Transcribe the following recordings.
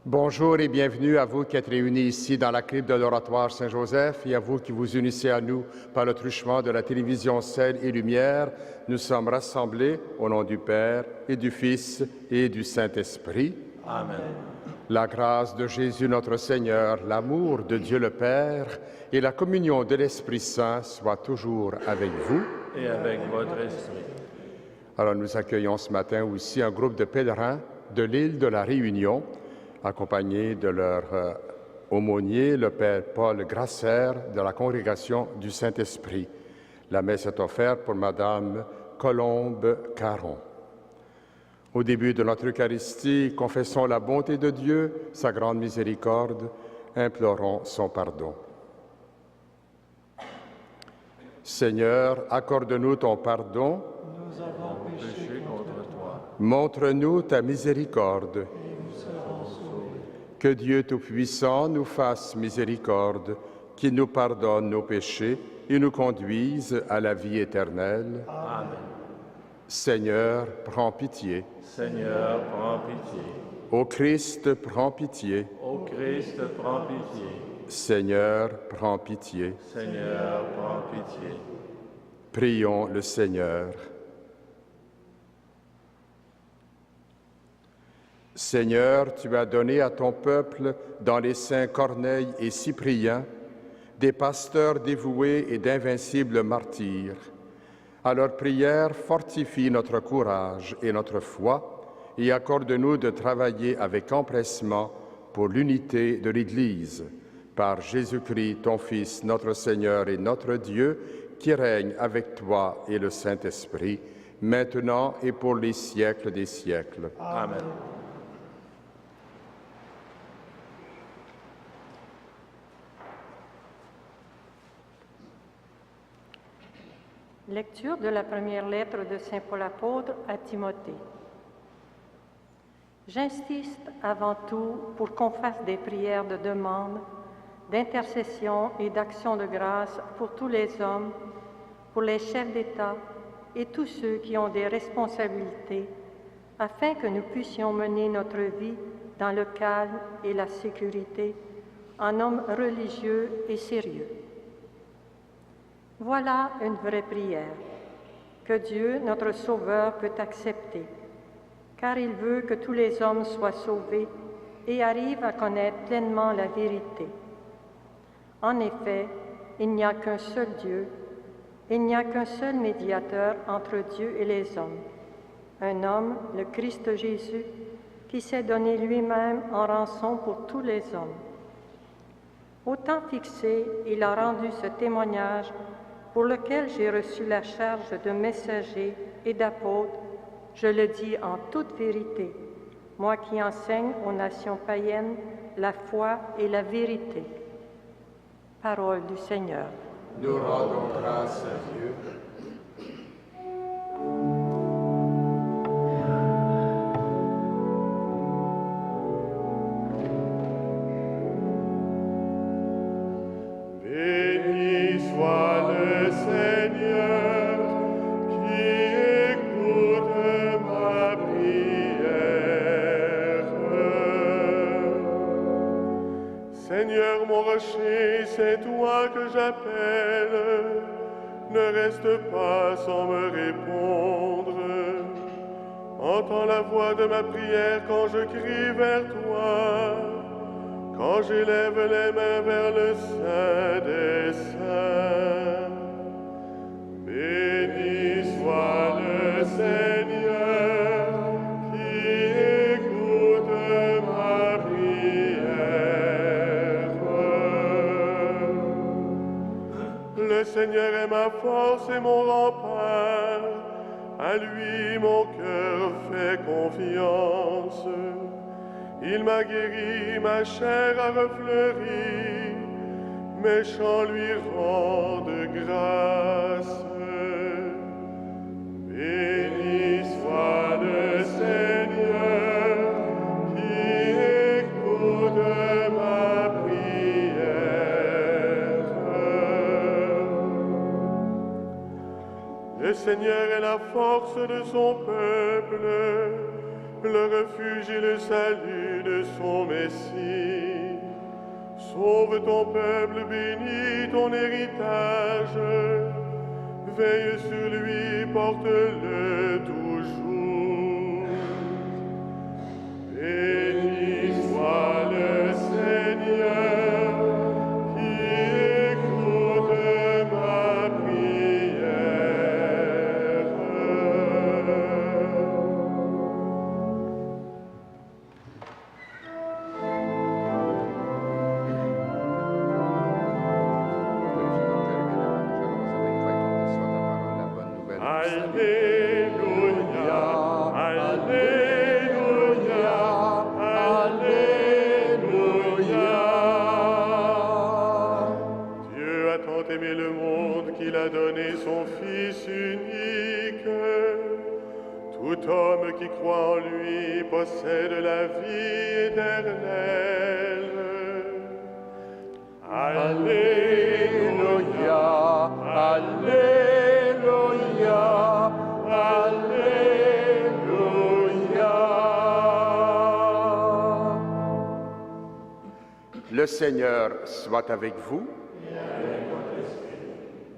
Bonjour et bienvenue à vous qui êtes réunis ici dans la crypte de l'Oratoire Saint-Joseph et à vous qui vous unissez à nous par le truchement de la télévision Sel et Lumière. Nous sommes rassemblés au nom du Père et du Fils et du Saint-Esprit. Amen. La grâce de Jésus notre Seigneur, l'amour de Dieu le Père et la communion de l'Esprit Saint soient toujours avec vous. Et avec votre esprit. Alors nous accueillons ce matin aussi un groupe de pèlerins de l'île de la Réunion, accompagnés de leur aumônier, le Père Paul Grasser, de la Congrégation du Saint-Esprit. La messe est offerte pour Madame Colombe Caron. Au début de notre Eucharistie, confessons la bonté de Dieu, sa grande miséricorde, implorons son pardon. Seigneur, accorde-nous ton pardon. Nous avons péché contre toi. Montre-nous ta miséricorde. Que Dieu Tout-Puissant nous fasse miséricorde, qu'il nous pardonne nos péchés et nous conduise à la vie éternelle. Amen. Seigneur, prends pitié. Seigneur, prends pitié. Ô Christ, prends pitié. Ô Christ, prends pitié. Seigneur, prends pitié. Seigneur, prends pitié. Prions le Seigneur. Seigneur, tu as donné à ton peuple, dans les saints Corneille et Cyprien, des pasteurs dévoués et d'invincibles martyrs. À leur prière, fortifie notre courage et notre foi et accorde-nous de travailler avec empressement pour l'unité de l'Église. Par Jésus-Christ, ton Fils, notre Seigneur et notre Dieu, qui règne avec toi et le Saint-Esprit, maintenant et pour les siècles des siècles. Amen. Lecture de la première lettre de Saint Paul apôtre à Timothée. J'insiste avant tout pour qu'on fasse des prières de demande, d'intercession et d'action de grâce pour tous les hommes, pour les chefs d'État et tous ceux qui ont des responsabilités, afin que nous puissions mener notre vie dans le calme et la sécurité, en hommes religieux et sérieux. Voilà une vraie prière que Dieu, notre Sauveur, peut accepter, car il veut que tous les hommes soient sauvés et arrivent à connaître pleinement la vérité. En effet, il n'y a qu'un seul Dieu, il n'y a qu'un seul médiateur entre Dieu et les hommes, un homme, le Christ Jésus, qui s'est donné lui-même en rançon pour tous les hommes. Au temps fixé, il a rendu ce témoignage pour lequel j'ai reçu la charge de messager et d'apôtre, je le dis en toute vérité, moi qui enseigne aux nations païennes la foi et la vérité. Parole du Seigneur. Nous rendons grâce à Dieu. Béni soit le Seigneur qui écoute ma prière. Seigneur mon rocher, c'est toi que j'appelle. Ne reste pas sans me répondre. Entends la voix de ma prière quand je crie vers toi. Quand j'élève les mains vers le Saint des Saints. Béni soit le Seigneur qui écoute ma prière. Le Seigneur est ma force et mon rempart. À lui mon cœur fait confiance. Il m'a guéri, ma chair a refleuri, mes chants lui rendent grâce. Béni soit le Seigneur qui écoute ma prière. Le Seigneur est la force de son peuple, le refuge et le salut de son Messie. Sauve ton peuple, bénis ton héritage. Veille sur lui, porte-le toujours. Béni soit le Seigneur qui écoute ma prière. Alléluia, Alléluia, Alléluia. Dieu a tant aimé le monde qu'il a donné son Fils unique. Tout homme qui croit en lui possède la vie éternelle. Alléluia, Alléluia, Alléluia. Le Seigneur soit avec vous.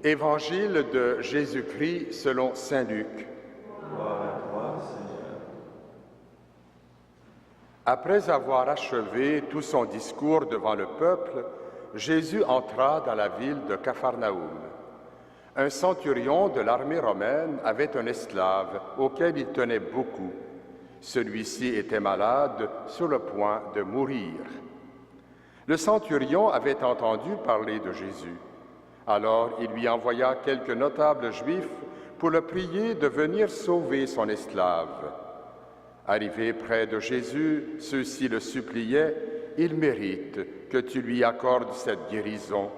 Évangile de Jésus-Christ selon saint Luc. Après avoir achevé tout son discours devant le peuple, Jésus entra dans la ville de Capharnaüm. Un centurion de l'armée romaine avait un esclave auquel il tenait beaucoup. Celui-ci était malade, sur le point de mourir. Le centurion avait entendu parler de Jésus. Alors il lui envoya quelques notables juifs pour le prier de venir sauver son esclave. Arrivé près de Jésus, ceux-ci le suppliaient: « Il mérite que tu lui accordes cette guérison.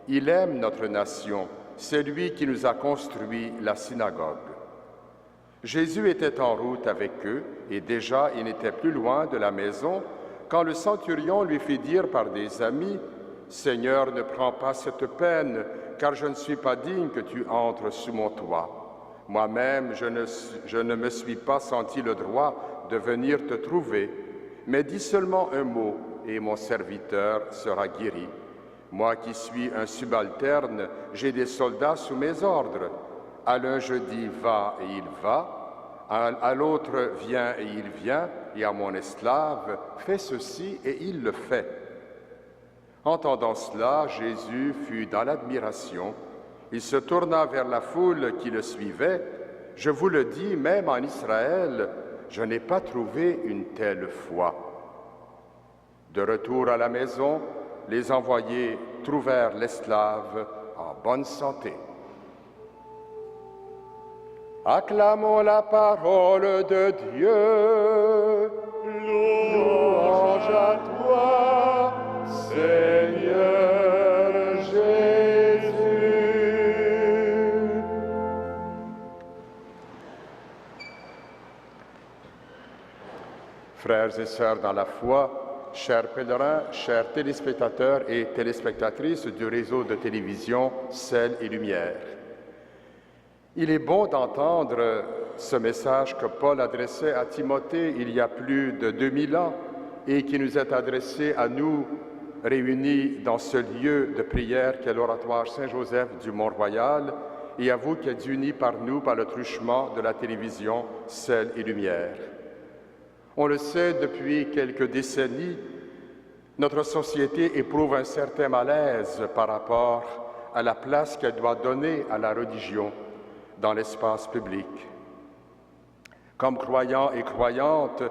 Il aime notre nation, c'est lui qui nous a construit la synagogue. » Jésus était en route avec eux, et déjà il n'était plus loin de la maison, quand le centurion lui fit dire par des amis: « Seigneur, ne prends pas cette peine, car je ne suis pas digne que tu entres sous mon toit. Moi-même, je ne me suis pas senti le droit de venir te trouver, mais dis seulement un mot, et mon serviteur sera guéri. Moi qui suis un subalterne, j'ai des soldats sous mes ordres. À l'un je dis « va » et il va, à l'autre « viens » et il vient, et à mon esclave « fais ceci » et il le fait. Entendant cela, Jésus fut dans l'admiration. Il se tourna vers la foule qui le suivait. « Je vous le dis, même en Israël, je n'ai pas trouvé une telle foi. » De retour à la maison, les envoyés trouvèrent l'esclave en bonne santé. Acclamons la parole de Dieu. Louange à toi, Seigneur Jésus. Frères et sœurs dans la foi, chers pèlerins, chers téléspectateurs et téléspectatrices du réseau de télévision Sel et Lumière, il est bon d'entendre ce message que Paul adressait à Timothée il y a plus de 2000 ans et qui nous est adressé à nous réunis dans ce lieu de prière qu'est l'oratoire Saint-Joseph du Mont-Royal et à vous qui êtes unis par nous par le truchement de la télévision Sel et Lumière. On le sait, depuis quelques décennies, notre société éprouve un certain malaise par rapport à la place qu'elle doit donner à la religion dans l'espace public. Comme croyants et croyantes,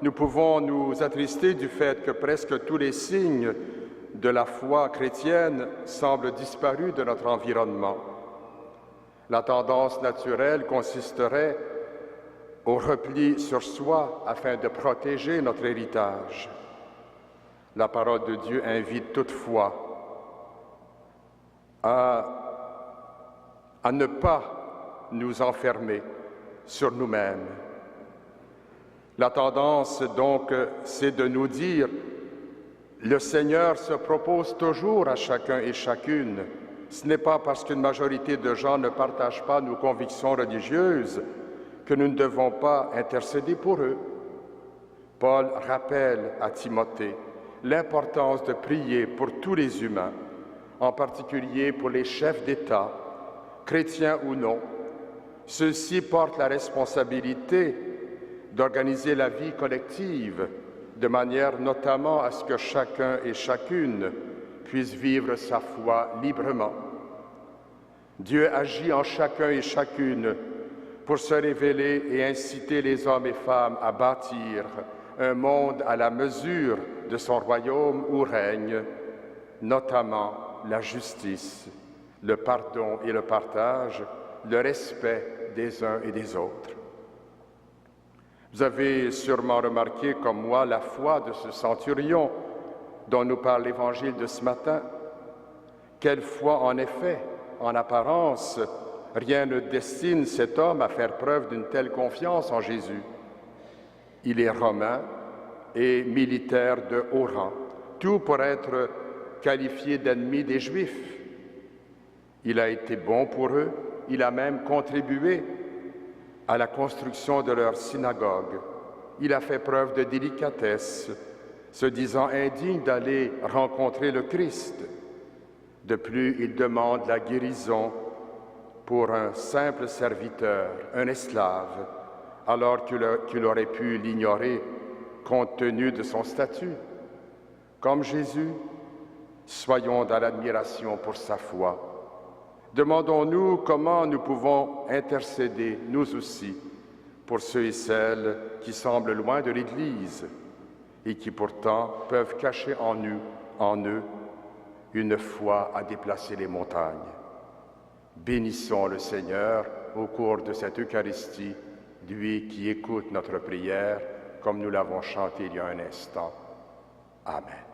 nous pouvons nous attrister du fait que presque tous les signes de la foi chrétienne semblent disparus de notre environnement. La tendance naturelle consisterait au repli sur soi afin de protéger notre héritage. La parole de Dieu invite toutefois à ne pas nous enfermer sur nous-mêmes. La tendance, donc, c'est de nous dire « Le Seigneur se propose toujours à chacun et chacune. Ce n'est pas parce qu'une majorité de gens ne partagent pas nos convictions religieuses que nous ne devons pas intercéder pour eux. Paul rappelle à Timothée l'importance de prier pour tous les humains, en particulier pour les chefs d'État, chrétiens ou non. Ceux-ci portent la responsabilité d'organiser la vie collective, de manière notamment à ce que chacun et chacune puisse vivre sa foi librement. Dieu agit en chacun et chacune pour se révéler et inciter les hommes et femmes à bâtir un monde à la mesure de son royaume où règne, notamment la justice, le pardon et le partage, le respect des uns et des autres. Vous avez sûrement remarqué, comme moi, la foi de ce centurion dont nous parle l'Évangile de ce matin. Quelle foi, en effet, en apparence, rien ne destine cet homme à faire preuve d'une telle confiance en Jésus. Il est romain et militaire de haut rang, tout pour être qualifié d'ennemi des Juifs. Il a été bon pour eux, il a même contribué à la construction de leur synagogue. Il a fait preuve de délicatesse, se disant indigne d'aller rencontrer le Christ. De plus, il demande la guérison pour un simple serviteur, un esclave, alors qu'il aurait pu l'ignorer compte tenu de son statut. Comme Jésus, soyons dans l'admiration pour sa foi. Demandons-nous comment nous pouvons intercéder, nous aussi, pour ceux et celles qui semblent loin de l'Église et qui pourtant peuvent cacher en eux, une foi à déplacer les montagnes. Bénissons le Seigneur au cours de cette Eucharistie, lui qui écoute notre prière, comme nous l'avons chanté il y a un instant. Amen.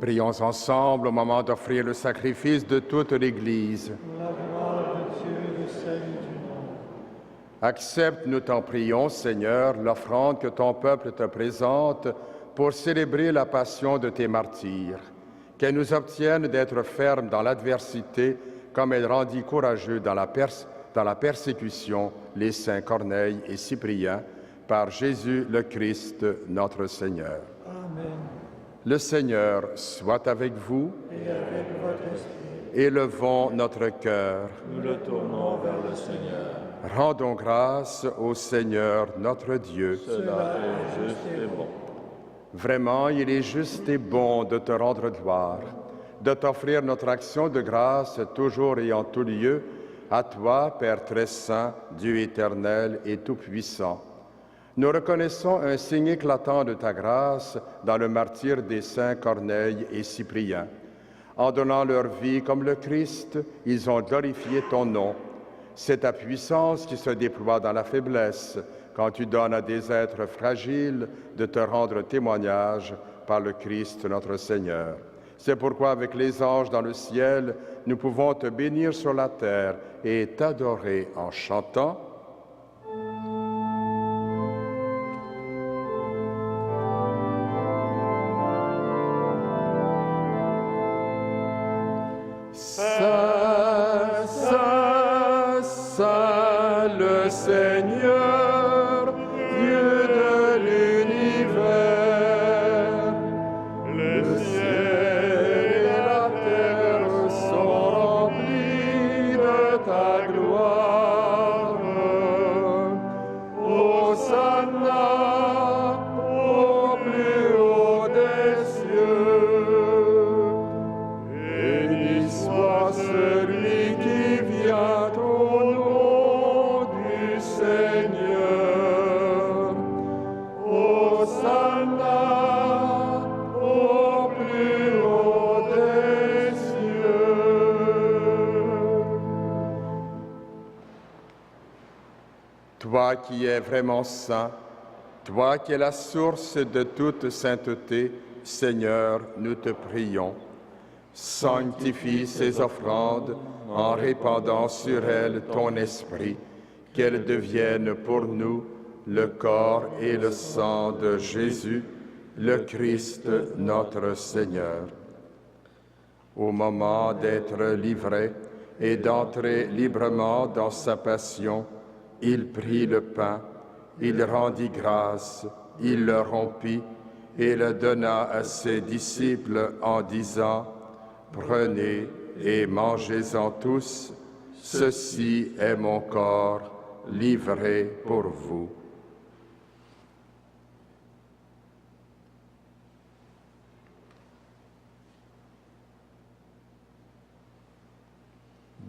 Prions ensemble au moment d'offrir le sacrifice de toute l'Église. La gloire de Dieu, le salut du monde. Accepte, nous t'en prions, Seigneur, l'offrande que ton peuple te présente pour célébrer la passion de tes martyrs. Qu'elle nous obtienne d'être fermes dans l'adversité, comme elle rendit courageux dans la persécution les saints Corneille et Cyprien, par Jésus le Christ, notre Seigneur. Amen. Le Seigneur soit avec vous. Et avec votre esprit. Élevons notre cœur. Nous le tournons vers le Seigneur. Rendons grâce au Seigneur notre Dieu. Cela est juste et bon. Vraiment, il est juste et bon de te rendre gloire, de t'offrir notre action de grâce toujours et en tout lieu, à toi, Père très saint, Dieu éternel et tout-puissant. Nous reconnaissons un signe éclatant de ta grâce dans le martyre des saints Corneille et Cyprien. En donnant leur vie comme le Christ, ils ont glorifié ton nom. C'est ta puissance qui se déploie dans la faiblesse, quand tu donnes à des êtres fragiles de te rendre témoignage par le Christ notre Seigneur. C'est pourquoi avec les anges dans le ciel, nous pouvons te bénir sur la terre et t'adorer en chantant. Saint, Saint, Saint, le Seigneur, Dieu de l'univers. Le ciel et la terre sont remplis de ta gloire. Hosanna au plus haut des cieux. Béni soit celui qui vient au nom du Seigneur. Hosanna au plus haut des cieux. Toi qui es vraiment saint, toi qui es la source de toute sainteté, Seigneur, nous te prions. Sanctifie ces offrandes en répandant sur elles ton esprit, qu'elles deviennent pour nous le corps et le sang de Jésus, le Christ notre Seigneur. Au moment d'être livré et d'entrer librement dans sa passion, il prit le pain, il rendit grâce, il le rompit et le donna à ses disciples en disant: Prenez et mangez-en tous, ceci est mon corps livré pour vous.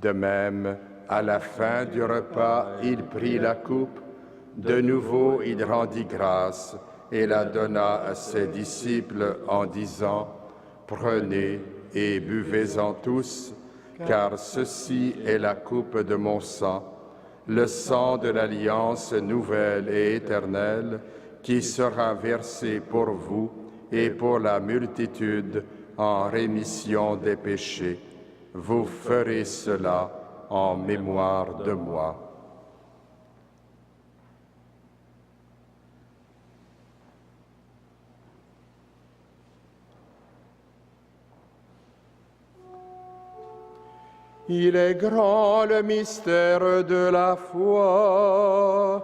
De même, à la fin du repas, il prit la coupe. De nouveau, il rendit grâce et la donna à ses disciples en disant: Prenez et buvez-en tous, car ceci est la coupe de mon sang, le sang de l'alliance nouvelle et éternelle, qui sera versé pour vous et pour la multitude en rémission des péchés. Vous ferez cela en mémoire de moi. Il est grand le mystère de la foi.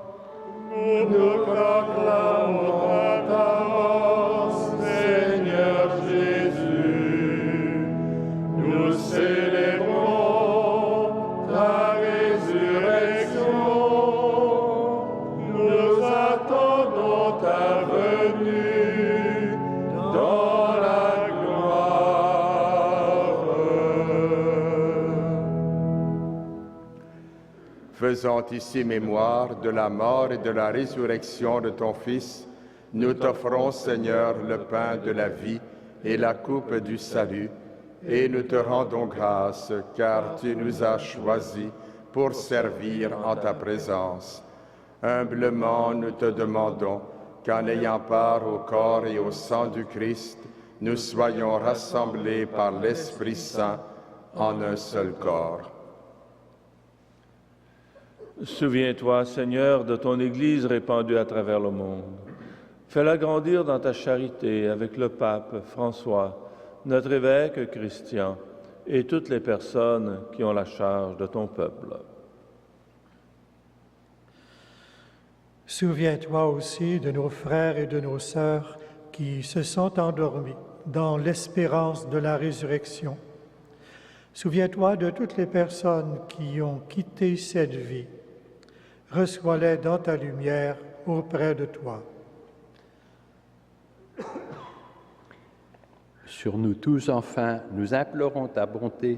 Nous proclamons ta mort, Seigneur Jésus. Nous célébrons ta résurrection. Nous attendons ta venue dans la gloire. Faisant ici mémoire de la mort et de la résurrection de ton Fils, nous t'offrons, Seigneur, le pain de la vie et la coupe du salut, et nous te rendons grâce, car tu nous as choisis pour servir en ta présence. Humblement, nous te demandons qu'en ayant part au corps et au sang du Christ, nous soyons rassemblés par l'Esprit Saint en un seul corps. Souviens-toi, Seigneur, de ton Église répandue à travers le monde. Fais-la grandir dans ta charité avec le pape François, notre évêque Christian et toutes les personnes qui ont la charge de ton peuple. Souviens-toi aussi de nos frères et de nos sœurs qui se sont endormis dans l'espérance de la résurrection. Souviens-toi de toutes les personnes qui ont quitté cette vie. Reçois-les dans ta lumière auprès de toi. Sur nous tous, enfin, nous implorons ta bonté.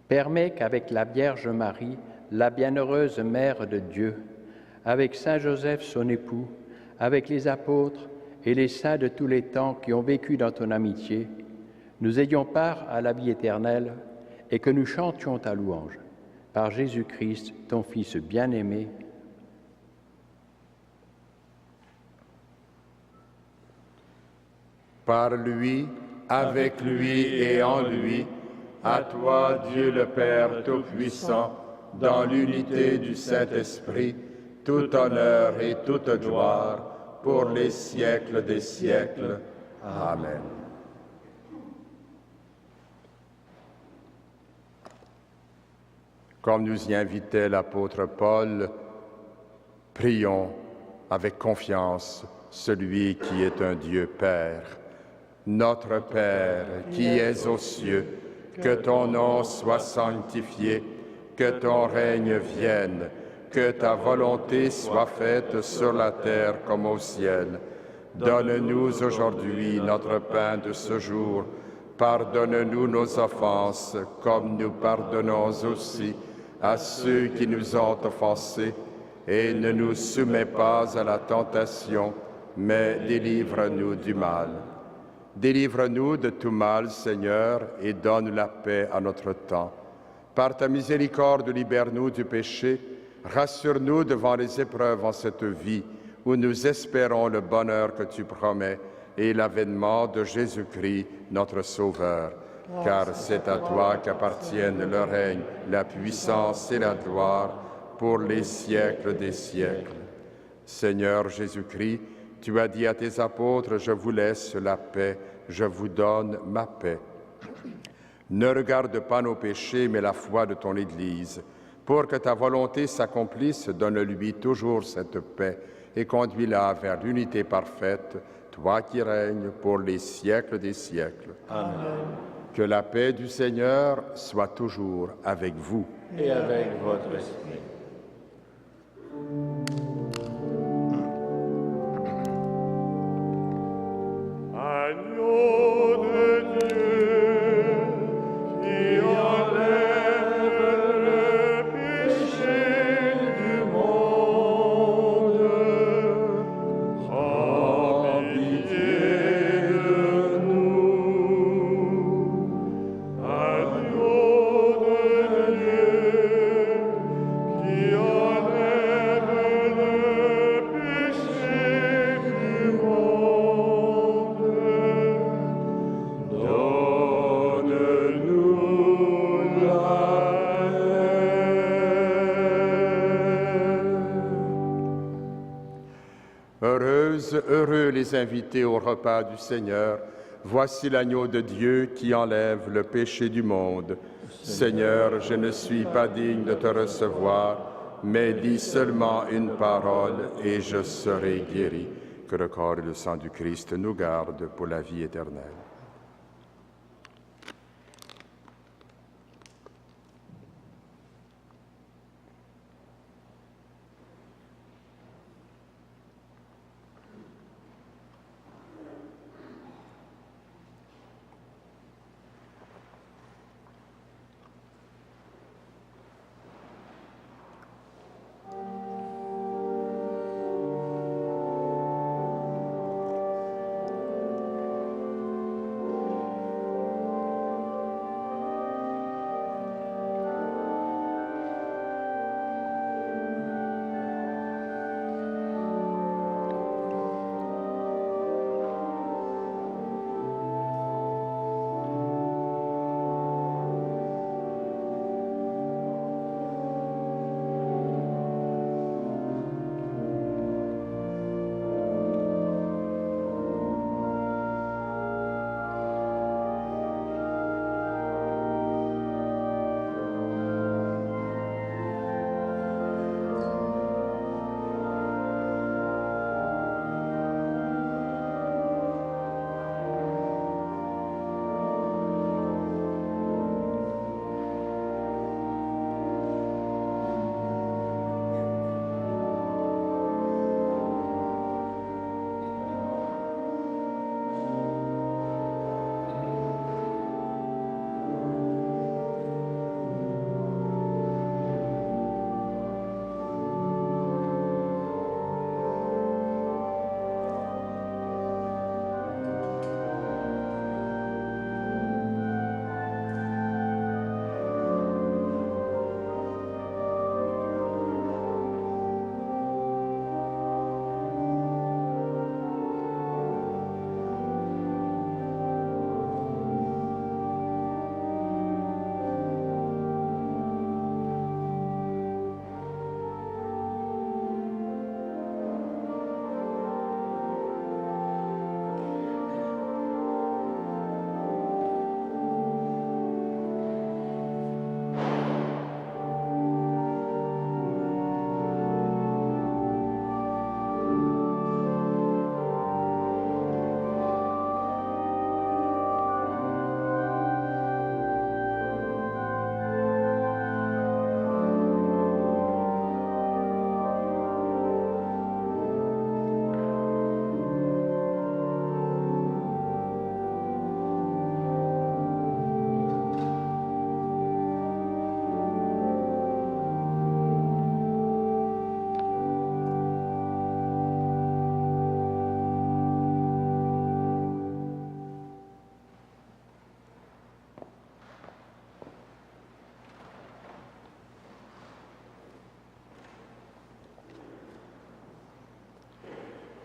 Permets qu'avec la Vierge Marie, la bienheureuse Mère de Dieu, avec Saint Joseph, son époux, avec les apôtres et les saints de tous les temps qui ont vécu dans ton amitié, nous ayons part à la vie éternelle et que nous chantions ta louange. Par Jésus-Christ, ton Fils bien-aimé. Par lui, avec lui et en lui, à toi, Dieu le Père Tout-Puissant, dans l'unité du Saint-Esprit, tout honneur et toute gloire, pour les siècles des siècles. Amen. Comme nous y invitait l'apôtre Paul, prions avec confiance celui qui est un Dieu Père. Notre Père, qui es aux cieux, que ton nom soit sanctifié, que ton règne vienne, que ta volonté soit faite sur la terre comme au ciel. Donne-nous aujourd'hui notre pain de ce jour. Pardonne-nous nos offenses, comme nous pardonnons aussi à ceux qui nous ont offensés. Et ne nous soumets pas à la tentation, mais délivre-nous du mal. Délivre-nous de tout mal, Seigneur, et donne la paix à notre temps. Par ta miséricorde, libère-nous du péché, rassure-nous devant les épreuves en cette vie, où nous espérons le bonheur que tu promets et l'avènement de Jésus-Christ, notre Sauveur. Car c'est à toi qu'appartiennent le règne, la puissance et la gloire, pour les siècles des siècles. Seigneur Jésus-Christ, tu as dit à tes apôtres, je vous laisse la paix, je vous donne ma paix. Ne regarde pas nos péchés, mais la foi de ton Église. Pour que ta volonté s'accomplisse, donne-lui toujours cette paix et conduis-la vers l'unité parfaite, toi qui règnes pour les siècles des siècles. Amen. Que la paix du Seigneur soit toujours avec vous. Et avec votre esprit. Agneau de Dieu, qui enlève le péché du monde, prends pitié de nous. Agneau de Dieu, qui enlève le péché du monde, donne-nous la Heureuses, heureux les invités au repas du Seigneur. Voici l'agneau de Dieu qui enlève le péché du monde. Seigneur, je ne suis pas digne de te recevoir, mais dis seulement une parole et je serai guéri. Que le corps et le sang du Christ nous gardent pour la vie éternelle.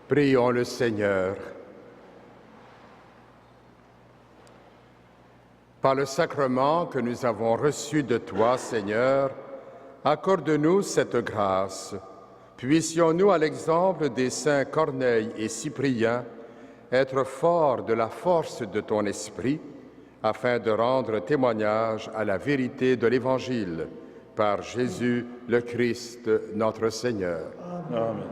Prions le Seigneur. Par le sacrement que nous avons reçu de toi, Seigneur, accorde-nous cette grâce. Puissions-nous, à l'exemple des saints Corneille et Cyprien, être forts de la force de ton esprit, afin de rendre témoignage à la vérité de l'Évangile, par Jésus le Christ, notre Seigneur. Amen.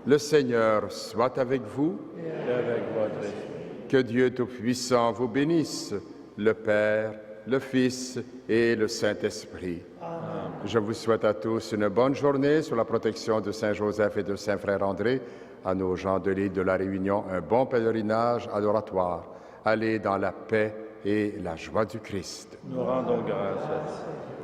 Le Seigneur soit avec vous. Et avec votre esprit. Que Dieu Tout-Puissant vous bénisse, le Père, le Fils et le Saint-Esprit. Je vous souhaite à tous une bonne journée sous la protection de Saint Joseph et de Saint Frère André. À nos gens de l'île de la Réunion, un bon pèlerinage adoratoire. Allez dans la paix et la joie du Christ. Nous rendons grâce à Dieu.